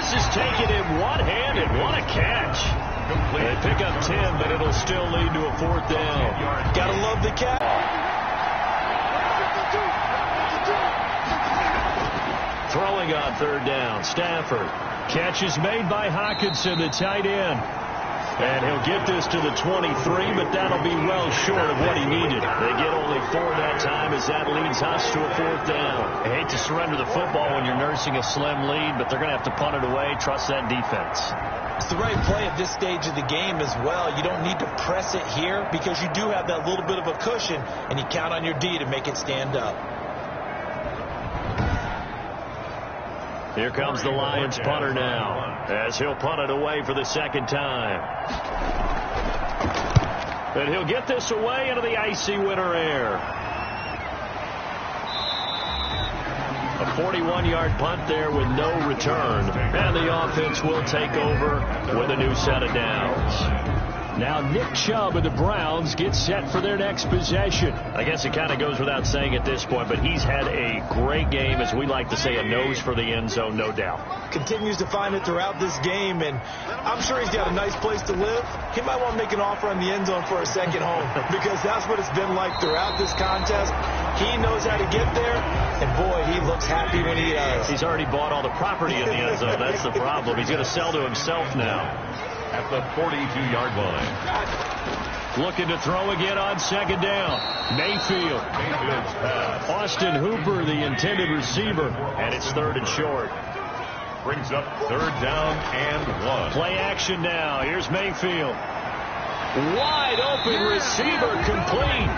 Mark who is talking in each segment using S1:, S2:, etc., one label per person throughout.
S1: This is taken in one-handed. What a catch. They pick up 10, but it'll still lead to a 4th down.
S2: Gotta love the catch.
S1: Throwing on 3rd down, Stafford. Catch is made by Hockenson, the tight end. And he'll get this to the 23, but that'll be well short of what he needed. They get only 4 that time as that leads us to a 4th down.
S3: I hate to surrender the football when you're nursing a slim lead, but they're going to have to punt it away. Trust that defense.
S2: It's the right play at this stage of the game as well. You don't need to press it here because you do have that little bit of a cushion, and you count on your D to make it stand up.
S1: Here comes the Lions punter now, as he'll punt it away for the 2nd time. And he'll get this away into the icy winter air. A 41-yard punt there with no return. And the offense will take over with a new set of downs. Now Nick Chubb of the Browns gets set for their next possession.
S3: I guess it kind of goes without saying at this point, but he's had a great game, as we like to say, a nose for the end zone, no doubt.
S2: Continues to find it throughout this game, and I'm sure he's got a nice place to live. He might want to make an offer on the end zone for a second home because that's what it's been like throughout this contest. He knows how to get there, and boy, he looks happy when he does.
S3: He's already bought all the property in the end zone. That's the problem. He's going to sell to himself now.
S4: At the 42-yard line.
S1: Looking to throw again on 2nd down. Mayfield. Austin Hooper, the intended receiver.
S3: And it's 3rd and short.
S4: Brings up 3rd down and 1.
S1: Play action now. Here's Mayfield. Wide open receiver complete.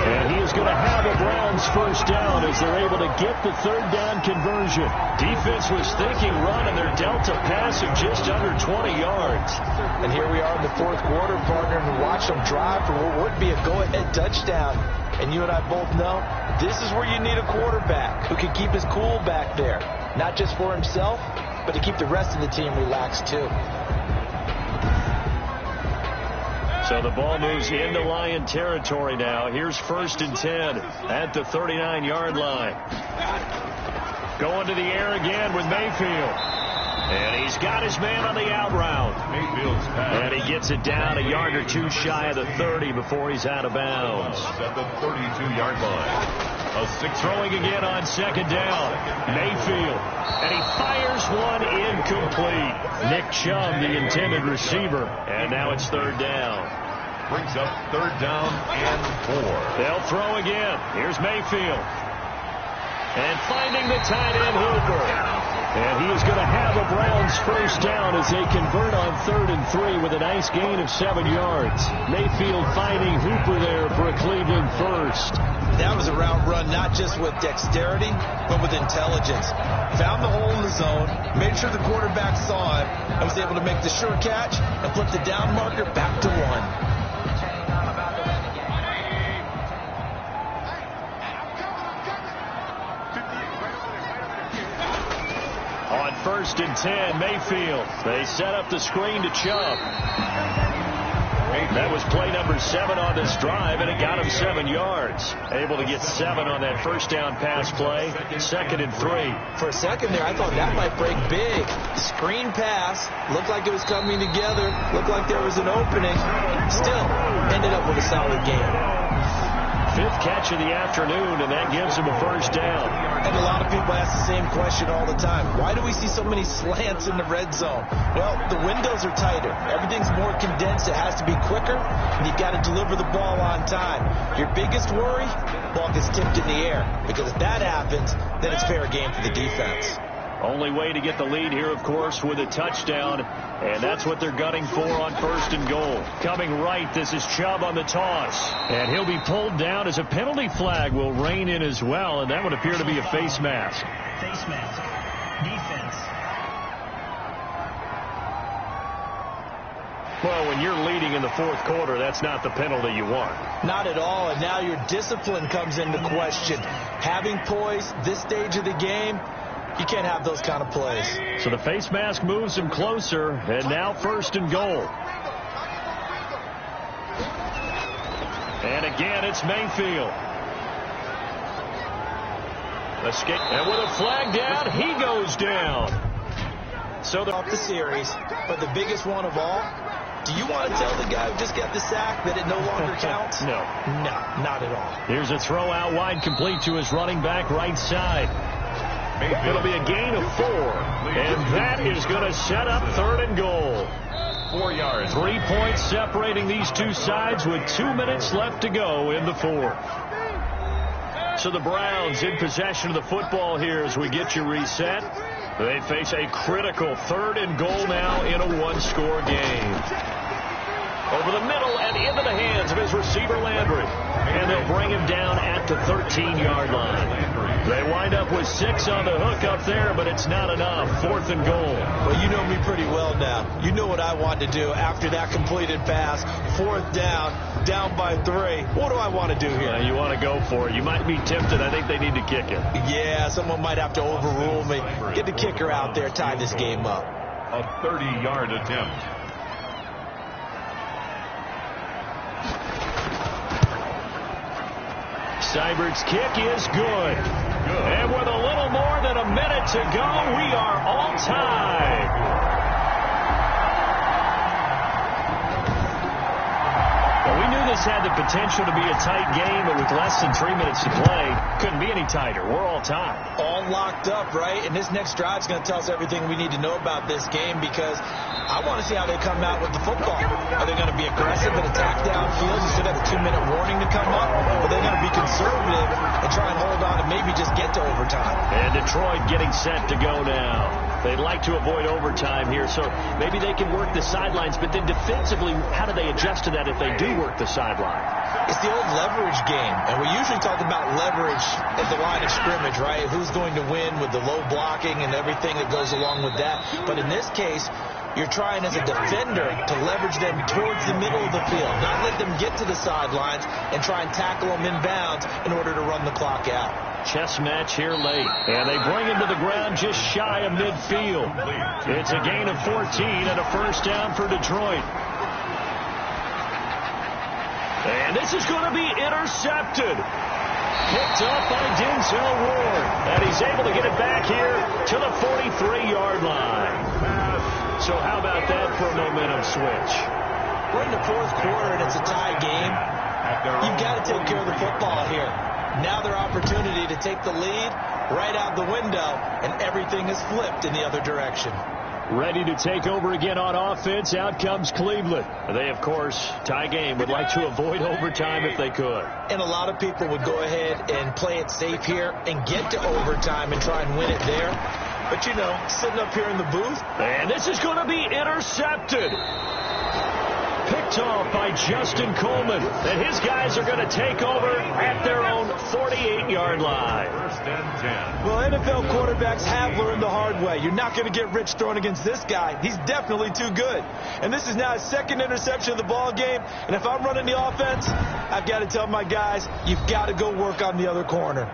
S1: And he is going to have a Browns 1st down as they're able to get the 3rd down conversion. Defense was thinking run, and they're dealt a pass of just under 20 yards.
S2: And here we are in the 4th quarter, partner, and watch them drive for what would be a go-ahead touchdown. And you and I both know this is where you need a quarterback who can keep his cool back there. Not just for himself, but to keep the rest of the team relaxed too.
S1: So the ball moves into Lion territory now. Here's 1st and 10 at the 39-yard line. Going to the air again with Mayfield. And he's got his man on the out route.
S4: Mayfield's pass.
S1: And he gets it down a yard or 2 shy of the 30 before he's out of bounds.
S4: At the 32-yard line.
S1: Throwing again on 2nd down. Mayfield. And he fires one incomplete. Nick Chubb, the intended receiver. And now it's 3rd down.
S4: Brings up 3rd down and 4.
S1: They'll throw again. Here's Mayfield. And finding the tight end Hooper. And he is going to have a Browns 1st down as they convert on 3rd and 3 with a nice gain of 7 yards. Mayfield finding Hooper there for a Cleveland 1st.
S2: That was a route run not just with dexterity, but with intelligence. Found the hole in the zone, made sure the quarterback saw it, and was able to make the sure catch and flip the down marker back to 1.
S1: On 1st and 10, Mayfield. They set up the screen to Chubb. That was play number 7 on this drive, and it got him 7 yards. Able to get 7 on that 1st down pass play. 2nd and 3.
S2: For a second there, I thought that might break big. Screen pass. Looked like it was coming together. Looked like there was an opening. Still, ended up with a solid game.
S1: 5th catch of the afternoon, and that gives him a 1st down.
S2: And a lot of people ask the same question all the time. Why do we see so many slants in the red zone? Well, the windows are tighter. Everything's more condensed. It has to be quicker, and you've got to deliver the ball on time. Your biggest worry? Ball gets tipped in the air. Because if that happens, then it's fair game for the defense.
S1: Only way to get the lead here, of course, with a touchdown. And that's what they're gunning for on 1st and goal. Coming right, this is Chubb on the toss. And he'll be pulled down as a penalty flag will rein in as well. And that would appear to be a face mask.
S5: Face mask. Defense.
S1: Well, when you're leading in the 4th quarter, that's not the penalty you want.
S2: Not at all. And now your discipline comes into question. Having poise this stage of the game, you can't have those kind of plays.
S1: So the face mask moves him closer, and now 1st and goal. And again, it's Mayfield. Escape, and with a flag down, he goes down. So
S2: So they're off the series, but the biggest one of all, do you want to tell the guy who just got the sack that it no longer counts?
S3: No.
S2: No, not at all.
S3: Here's a throw out wide, complete to his running back right side. It'll be a gain of 4, and that is going to set up 3rd and goal.
S4: 4 yards.
S3: 3 points separating these two sides with 2 minutes left to go in the 4th. So the Browns in possession of the football here as we get you reset. They face a critical 3rd and goal now in a 1-score game. Over the middle and into the hands of his receiver Landry. And they'll bring him down at the 13-yard line. They wind up with 6 on the hook up there, but it's not enough. 4th and goal.
S2: Well, you know me pretty well now. You know what I want to do after that completed pass. 4th down by 3. What do I want to do here?
S3: You want to go for it. You might be tempted. I think they need to kick it.
S2: Yeah, someone might have to overrule me. Get the kicker out there, tie this game up.
S4: A 30-yard attempt.
S3: Seibert's kick is good. And with a little more than a minute to go, we are all tied. Well, we knew this had the potential to be a tight game, but with less than 3 minutes to play, couldn't be any tighter. We're all tied.
S2: All locked up, right? And this next drive is going to tell us everything we need to know about this game because I want to see how they come out with the football. Are they going to be aggressive and attack downfield? You still got a 2-minute warning to come up? Or are they going to be conservative and try and hold on and maybe just get to overtime?
S3: And Detroit getting set to go now. They'd like to avoid overtime here, so maybe they can work the sidelines, but then defensively, how do they adjust to that if they do work the sideline?
S2: It's the old leverage game, and we usually talk about leverage at the line of scrimmage, right? Who's going to win with the low blocking and everything that goes along with that. But in this case, you're trying as a defender to leverage them towards the middle of the field, not let them get to the sidelines and try and tackle them in bounds in order to run the clock out.
S3: Chess match here late, and they bring him to the ground just shy of midfield. It's a gain of 14 and a 1st down for Detroit. And this is going to be intercepted. Picked up by Denzel Ward, and he's able to get it back here to the 43-yard line. So how about that for a momentum switch?
S2: We're in the 4th quarter, and it's a tie game. You've got to take care of the football here. Now their opportunity to take the lead right out the window, and everything is flipped in the other direction.
S3: Ready to take over again on offense. Out comes Cleveland. They, of course, tie game, would like to avoid overtime if they could.
S2: And a lot of people would go ahead and play it safe here and get to overtime and try and win it there. But, you know, sitting up here in the booth.
S3: And this is going to be intercepted. Picked off by Justin Coleman. And his guys are going to take over at their own 48-yard line.
S4: 1st and 10.
S2: Well, NFL quarterbacks have learned the hard way. You're not going to get rich throwing against this guy. He's definitely too good. And this is now his 2nd interception of the ball game. And if I'm running the offense, I've got to tell my guys, you've got to go work on the other corner.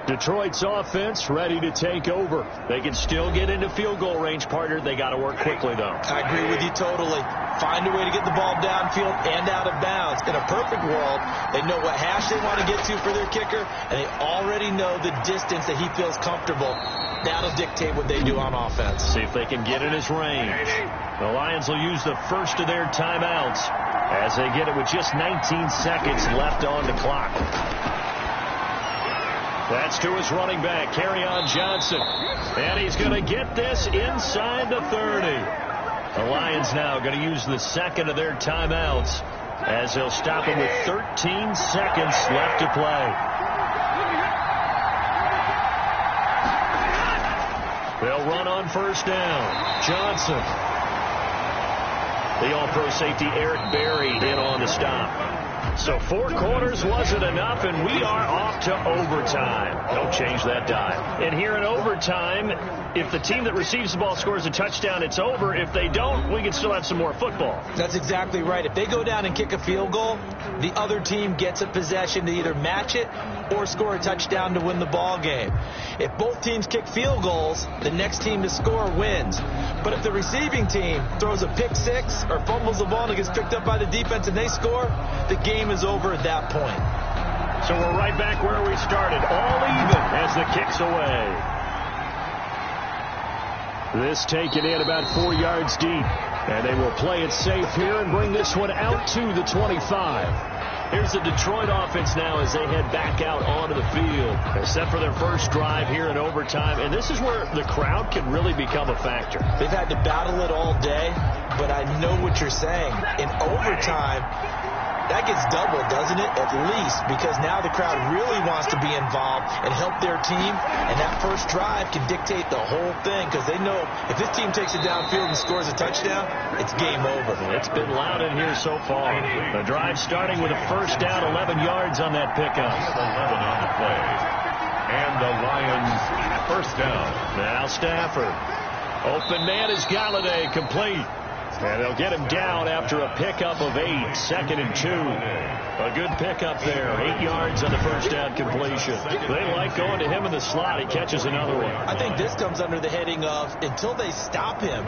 S3: Detroit's offense ready to take over. They can still get into field goal range, partner. They got to work quickly, though.
S2: I agree with you totally. Find a way to get the ball downfield and out of bounds. In a perfect world, they know what hash they want to get to for their kicker, and they already know the distance that he feels comfortable. That'll dictate what they do on offense.
S3: See if they can get in his range. The Lions will use the first of their timeouts as they get it with just 19 seconds left on the clock. That's to his running back, Kerryon Johnson. And he's going to get this inside the 30. The Lions now going to use the 2nd of their timeouts as they'll stop him with 13 seconds left to play. They'll run on 1st down. Johnson. The all-pro safety Eric Berry in on the stop. So 4 quarters wasn't enough, and we are off to overtime. Don't change that dime. And here in overtime, if the team that receives the ball scores a touchdown, it's over. If they don't, we can still have some more football.
S2: That's exactly right. If they go down and kick a field goal, the other team gets a possession to either match it or score a touchdown to win the ball game. If both teams kick field goals, the next team to score wins. But if the receiving team throws a pick 6 or fumbles the ball and it gets picked up by the defense and they score, the game is over at that point.
S3: So we're right back where we started, all even as the kick's away. This taken in about 4 yards deep. And they will play it safe here and bring this one out to the 25. Here's the Detroit offense now as they head back out onto the field. They're set for their first drive here in overtime. And this is where the crowd can really become a factor.
S2: They've had to battle it all day, but I know what you're saying. In overtime, that gets doubled, doesn't it? At least, because now the crowd really wants to be involved and help their team, and that first drive can dictate the whole thing because they know if this team takes it downfield and scores a touchdown, it's game over.
S3: It's been loud in here so far. The drive starting with a first down, 11 yards on that pickup.
S4: 11 on the play. And the Lions first down.
S3: Now Stafford. Open man is Galladay, complete. And they'll get him down after a pickup of 8, 2nd and 2. A good pickup there, 8 yards on the first down completion. They like going to him in the slot. He catches another one.
S2: I think this comes under the heading of until they stop him,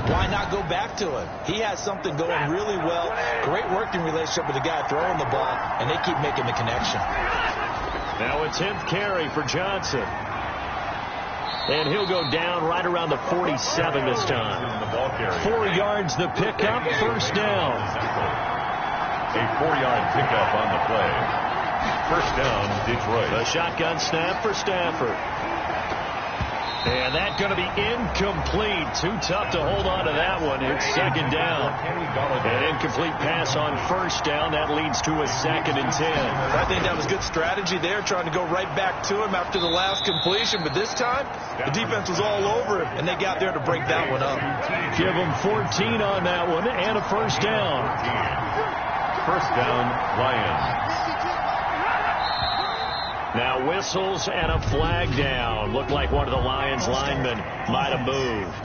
S2: why not go back to him? He has something going really well. Great working relationship with the guy throwing the ball, and they keep making the connection.
S3: Now a 10th carry for Johnson. And he'll go down right around the 47 this time. 4 yards the pickup, first down.
S4: A 4-yard pickup on the play. First down, Detroit.
S3: The shotgun snap for Stafford. And that's going to be incomplete. Too tough to hold on to that one. It's second down. An incomplete pass on first down. That leads to a 2nd and 10.
S2: I think that was good strategy there, trying to go right back to him after the last completion. But this time, the defense was all over him, and they got there to break that one up.
S3: Give them 14 on that one and a first down.
S4: First down, Lions.
S3: Now whistles and a flag down. Looked like one of the Lions linemen might have moved.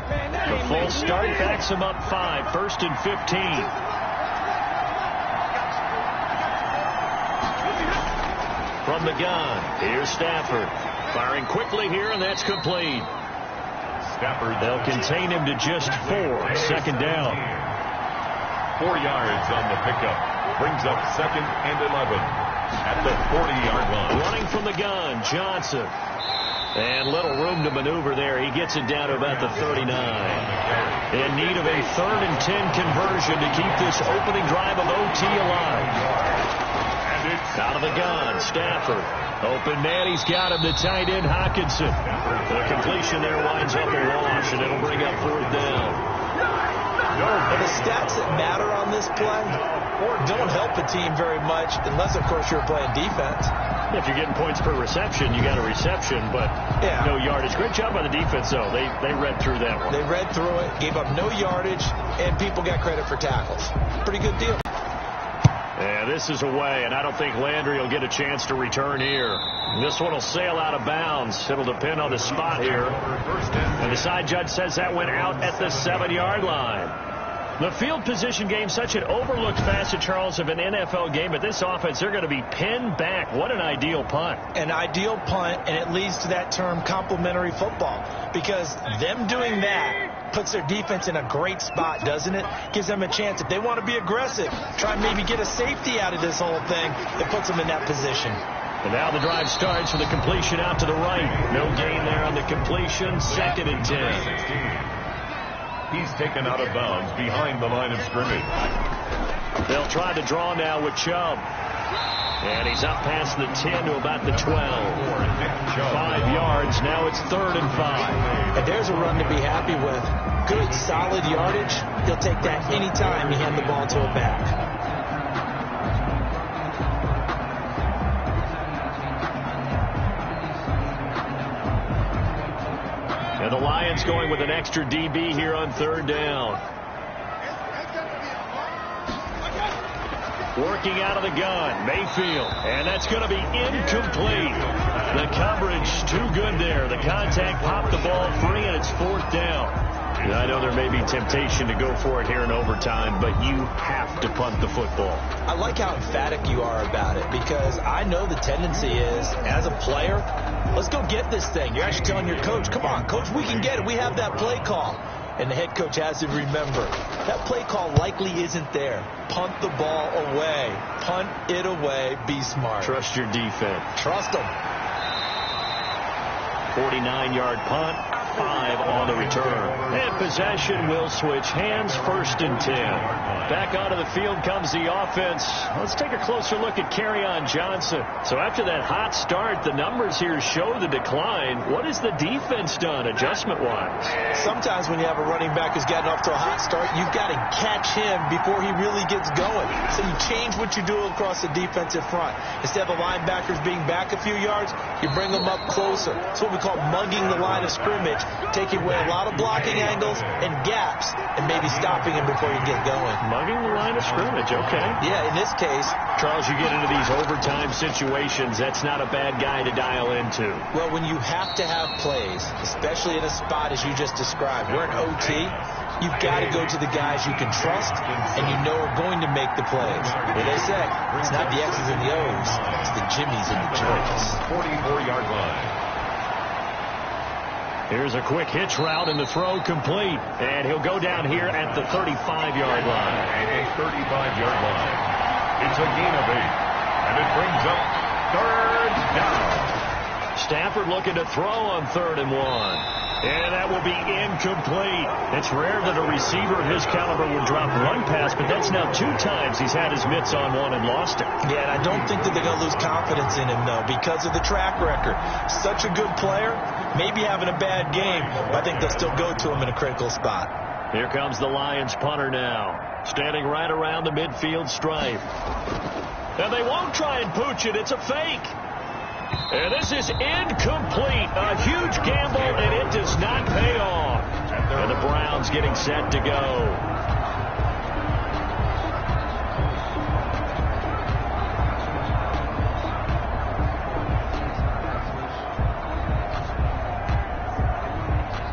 S3: The full start backs him up 5, 1st and 15. From the gun, here's Stafford. Firing quickly here, and that's complete.
S4: Stafford.
S3: They'll contain him to just 4, second down.
S4: 4 yards on the pickup. Brings up 2nd and 11. At the 40-yard line.
S3: Running from the gun, Johnson. And little room to maneuver there. He gets it down to about the 39. In need of a 3rd and 10 conversion to keep this opening drive of OT alive.
S4: And it's
S3: out of the gun, Stafford. Open man, he's got him, the tight end, Hockenson. The completion there winds up a loss, and it'll bring up 4th down.
S2: And the stats that matter on this play don't help a team very much unless, of course, you're playing defense.
S3: If you're getting points per reception, you got a reception, but no yardage. Great job by the defense, though. They read through that one.
S2: They read through it, gave up no yardage, and people got credit for tackles. Pretty good deal.
S3: Yeah, this is away, and I don't think Landry will get a chance to return here. This one will sail out of bounds. It'll depend on the spot here. And the side judge says that went out at the 7-yard line. The field position game, such an overlooked facet, Charles, of an NFL game. But this offense, they're going to be pinned back. What an ideal punt.
S2: An ideal punt, and it leads to that term complementary football. Because them doing that puts their defense in a great spot, doesn't it? Gives them a chance. If they want to be aggressive, try and maybe get a safety out of this whole thing, it puts them in that position.
S3: And now the drive starts with the completion out to the right. No gain there on the completion. 2nd and 10.
S4: He's taken out of bounds behind the line of scrimmage.
S3: They'll try to draw now with Chubb. And he's up past the 10 to about the 12. 5 yards. Now it's 3rd and 5.
S2: And there's a run to be happy with. Good, solid yardage. He'll take that any time you hand the ball to a back.
S3: And the Lions going with an extra DB here on 3rd down. Working out of the gun, Mayfield. And that's going to be incomplete. The coverage too good there. The contact popped the ball free, and it's 4th down. And I know there may be temptation to go for it here in overtime, but you have to punt the football.
S2: I like how emphatic you are about it, because I know the tendency is, as a player, let's go get this thing. You're actually telling your coach, come on, coach, we can get it. We have that play call. And the head coach has to remember, that play call likely isn't there. Punt the ball away. Punt it away. Be smart.
S3: Trust your defense.
S2: Trust them.
S3: 49-yard punt. 5 on the return. And possession will switch hands, 1st and 10. Back onto the field comes the offense. Let's take a closer look at Kerryon Johnson. So after that hot start, the numbers here show the decline. What has the defense done adjustment-wise?
S2: Sometimes when you have a running back who's gotten off to a hot start, you've got to catch him before he really gets going. So you change what you do across the defensive front. Instead of the linebackers being back a few yards, you bring them up closer. It's what we call mugging the line of scrimmage, taking away a lot of blocking angles and gaps and maybe stopping him before you get going.
S3: Mugging the line of scrimmage, okay.
S2: Yeah, in this case,
S3: Charles, you get into these overtime situations, that's not a bad guy to dial into.
S2: Well, when you have to have plays, especially in a spot as you just described, we're in OT, you've got to go to the guys you can trust and you know are going to make the plays. What they say, it's not the X's and the O's, it's the Jimmies and the Joes.
S4: 44-yard line.
S3: Here's a quick hitch route and the throw complete. And he'll go down here at the 35-yard line.
S4: At a 35-yard line. It's a gain of 8. And it brings up 3rd down.
S3: Stafford looking to throw on 3rd and 1. And that will be incomplete. It's rare that a receiver of his caliber would drop one pass, but that's now 2 times he's had his mitts on one and lost it.
S2: Yeah, and I don't think that they're going to lose confidence in him, though, because of the track record. Such a good player, maybe having a bad game, but I think they'll still go to him in a critical spot.
S3: Here comes the Lions punter now, standing right around the midfield stripe. And they won't try and pooch it. It's a fake. And this is incomplete. A huge gamble, and it does not pay off. And the Browns getting set to go.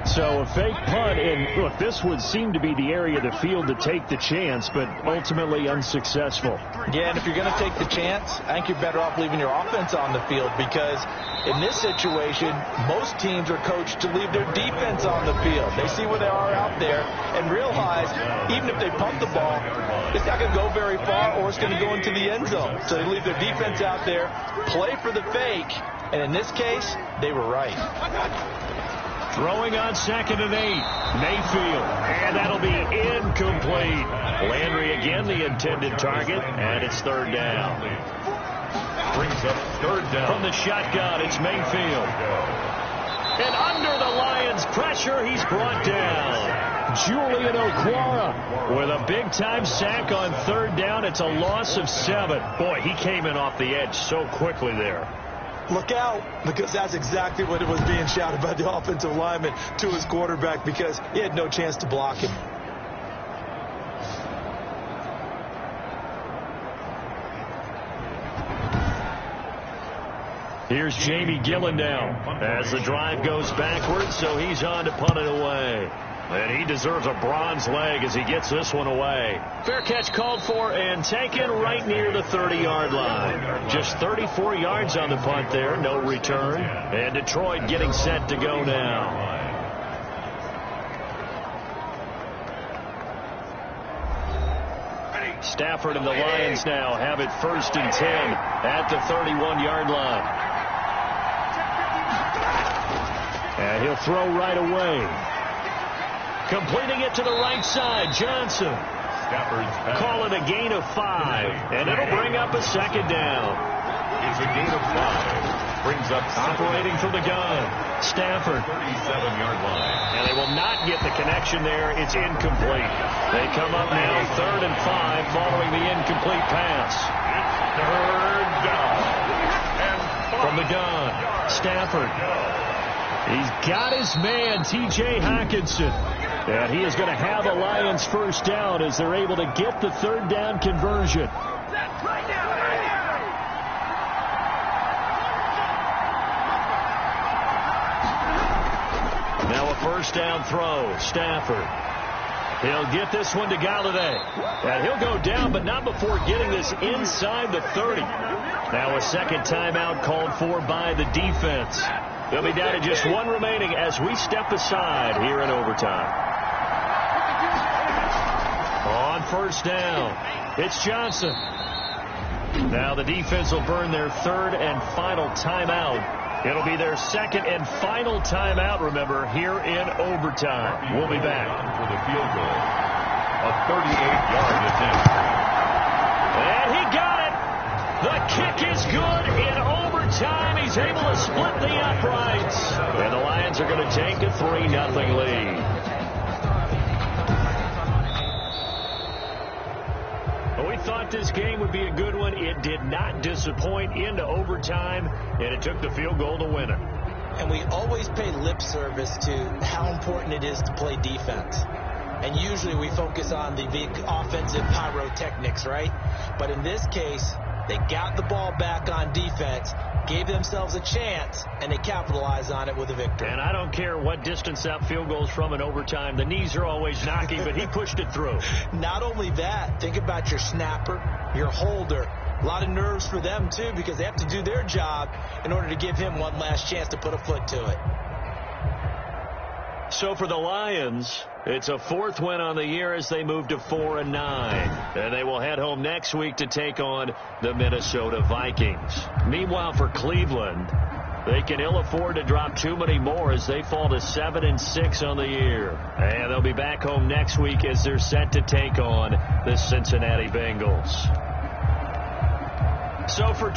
S3: So a fake punt, and look, this would seem to be the area of the field to take the chance, but ultimately unsuccessful.
S2: Yeah, and if you're going to take the chance, I think you're better off leaving your offense on the field, because in this situation, most teams are coached to leave their defense on the field. They see where they are out there and realize even if they punt the ball, it's not going to go very far or it's going to go into the end zone. So they leave their defense out there, play for the fake, and in this case, they were right.
S3: Throwing on 2nd and 8. Mayfield. And that'll be incomplete. Landry again the intended target. And it's 3rd down.
S4: Brings up 3rd down.
S3: From the shotgun, it's Mayfield. And under the Lions' pressure, he's brought down. Julian Okwara with a big-time sack on 3rd down. It's a loss of 7. Boy, he came in off the edge so quickly there.
S2: Look out, because that's exactly what it was being shouted by the offensive lineman to his quarterback, because he had no chance to block him.
S3: Here's Jamie Gillen now as the drive goes backwards, so he's on to punt it away. And he deserves a bronze leg as he gets this one away. Fair catch called for and taken right near the 30-yard line. Just 34 yards on the punt there, no return. And Detroit getting set to go now. Stafford and the Lions now have it 1st and 10 at the 31-yard line. And he'll throw right away. Completing it to the right side, Johnson. Call it a gain of 5, and it'll bring up a 2nd down.
S4: It's a gain of 5. Brings up
S3: operating from the gun. Stafford.
S4: 37-yard line.
S3: And they will not get the connection there. It's incomplete. They come up now 3rd and 5 following the incomplete pass.
S4: 3rd down. And
S3: from the gun, Stafford. He's got his man, T.J. Hockenson. And he is going to have a Lions 1st down as they're able to get the 3rd down conversion. Now a 1st down throw. Stafford. He'll get this one to Galladay. And he'll go down, but not before getting this inside the 30. Now a 2nd timeout called for by the defense. They'll be down to just 1 remaining as we step aside here in overtime. On 1st down, it's Johnson. Now the defense will burn their 3rd and final timeout It'll be their second and final timeout, remember, here in overtime. We'll be back.
S4: For the field goal. A 38-yard attempt.
S3: And he got it. The kick is good in overtime. He's able to split the uprights. And the Lions are going to take a 3-0 lead. We thought this game would be a good one. It did not disappoint into overtime, and it took the field goal to win it.
S2: And we always pay lip service to how important it is to play defense. And usually we focus on the big offensive pyrotechnics, right? But in this case, they got the ball back on defense, gave themselves a chance, and they capitalized on it with a victory.
S3: And I don't care what distance that field goes from in overtime. The knees are always knocking, but he pushed it through.
S2: Not only that, think about your snapper, your holder. A lot of nerves for them, too, because they have to do their job in order to give him one last chance to put a foot to it.
S3: So for the Lions, it's a 4th win on the year as they move to 4-9. And they will head home next week to take on the Minnesota Vikings. Meanwhile, for Cleveland, they can ill afford to drop too many more as they fall to 7-6 on the year. And they'll be back home next week as they're set to take on the Cincinnati Bengals. So for